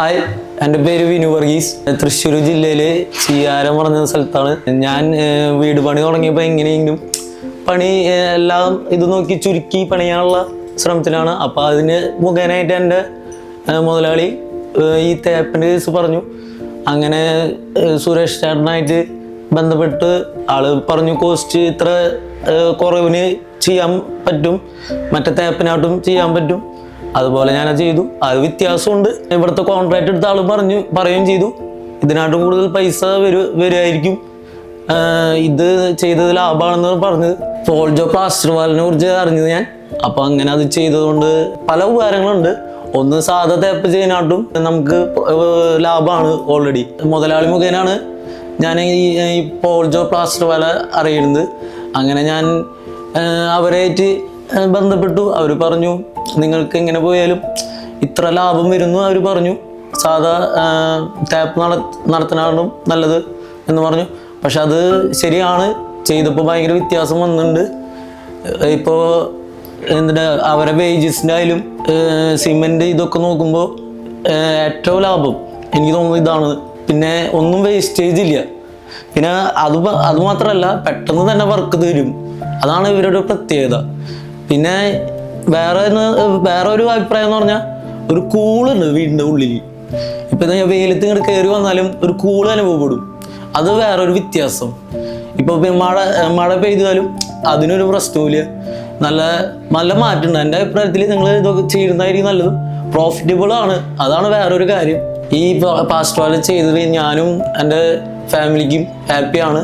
Hi, എൻ്റെ പേര് വിനു വർഗീസ്. തൃശ്ശൂർ ജില്ലയിലെ ചിയാരം പറഞ്ഞ സ്ഥലത്താണ് ഞാൻ. വീട് പണി തുടങ്ങിയപ്പോൾ എങ്ങനെയെങ്കിലും പണി എല്ലാം ഇത് നോക്കി ചുരുക്കി പണിയാനുള്ള ശ്രമത്തിലാണ്. അപ്പോൾ അതിന് മുഖേനയായിട്ട് എൻ്റെ മുതലാളി ഈ തേപ്പിൻ്റെ കേസ് പറഞ്ഞു. അങ്ങനെ സുരേഷ് ചേട്ടനായിട്ട് ബന്ധപ്പെട്ട് ആള് പറഞ്ഞു കോസ്റ്റ് ഇത്ര കുറവിന് ചെയ്യാൻ പറ്റും, മറ്റേ തേപ്പിനായിട്ടും ചെയ്യാൻ പറ്റും. അതുപോലെ ഞാനത് ചെയ്തു. അത് വ്യത്യാസമുണ്ട്. ഇവിടുത്തെ കോൺട്രാക്ട് എടുത്ത ആൾ പറയുകയും ചെയ്തു ഇതിനായിട്ടും കൂടുതൽ പൈസ വരുമായിരിക്കും, ഇത് ചെയ്തത് ലാഭമാണെന്ന് പറഞ്ഞത്. പോൾജോ പ്ലാസ്റ്റർ വാലിനെ കുറിച്ച് അറിഞ്ഞത് ഞാൻ. അപ്പോൾ അങ്ങനെ അത് ചെയ്തതുകൊണ്ട് പല ഉപകാരങ്ങളുണ്ട്. ഒന്ന്, സാധാ തേപ്പ് ചെയ്യാനായിട്ടും നമുക്ക് ലാഭമാണ്. ഓൾറെഡി മുതലാളി മുഖേനാണ് ഞാൻ ഈ പോൾജോ പ്ലാസ്റ്റർ വാല അറിയുന്നത്. അങ്ങനെ ഞാൻ അവരായിട്ട് ബന്ധപ്പെട്ടു. അവർ പറഞ്ഞു നിങ്ങൾക്ക് എങ്ങനെ പോയാലും ഇത്ര ലാഭം വരുന്നു. അവർ പറഞ്ഞു സാധാ ടാപ്പ് നടത്താനാണ് നല്ലത് എന്ന് പറഞ്ഞു. പക്ഷെ അത് ശരിയാണ്, ചെയ്തപ്പോൾ ഭയങ്കര വ്യത്യാസം വന്നിട്ടുണ്ട്. ഇപ്പോൾ അവരെ വേജസിൻ്റെ ആയാലും സിമെൻറ്റ് ഇതൊക്കെ നോക്കുമ്പോൾ ഏറ്റവും ലാഭം എനിക്ക് തോന്നുന്നത് ഇതാണ്. പിന്നെ ഒന്നും വേസ്റ്റേജ് ഇല്ല. പിന്നെ അത് മാത്രമല്ല പെട്ടെന്ന് തന്നെ വർക്ക് തരും. അതാണ് ഇവരുടെ പ്രത്യേകത. പിന്നെ വേറെ ഒരു അഭിപ്രായം എന്ന് പറഞ്ഞാൽ ഒരു കൂളുണ്ട് വീടിൻ്റെ ഉള്ളിൽ. ഇപ്പം വെയിലത്ത് ഇങ്ങോട്ട് കയറി വന്നാലും ഒരു കൂള് അനുഭവപ്പെടും. അത് വേറൊരു വ്യത്യാസം. ഇപ്പോൾ മഴ പെയ്താലും അതിനൊരു പ്രശ്നവുമില്ല. നല്ല മാറ്റമുണ്ട്. എൻ്റെ അഭിപ്രായത്തിൽ നിങ്ങൾ ഇതൊക്കെ ചെയ്യുന്നതായിരിക്കും നല്ലതും, പ്രോഫിറ്റബിൾ ആണ്. അതാണ് വേറൊരു കാര്യം. ഈ പാസ്റ്റ് വാല ചെയ്തത് ഞാനും എൻ്റെ ഫാമിലിക്കും ഹാപ്പിയാണ്.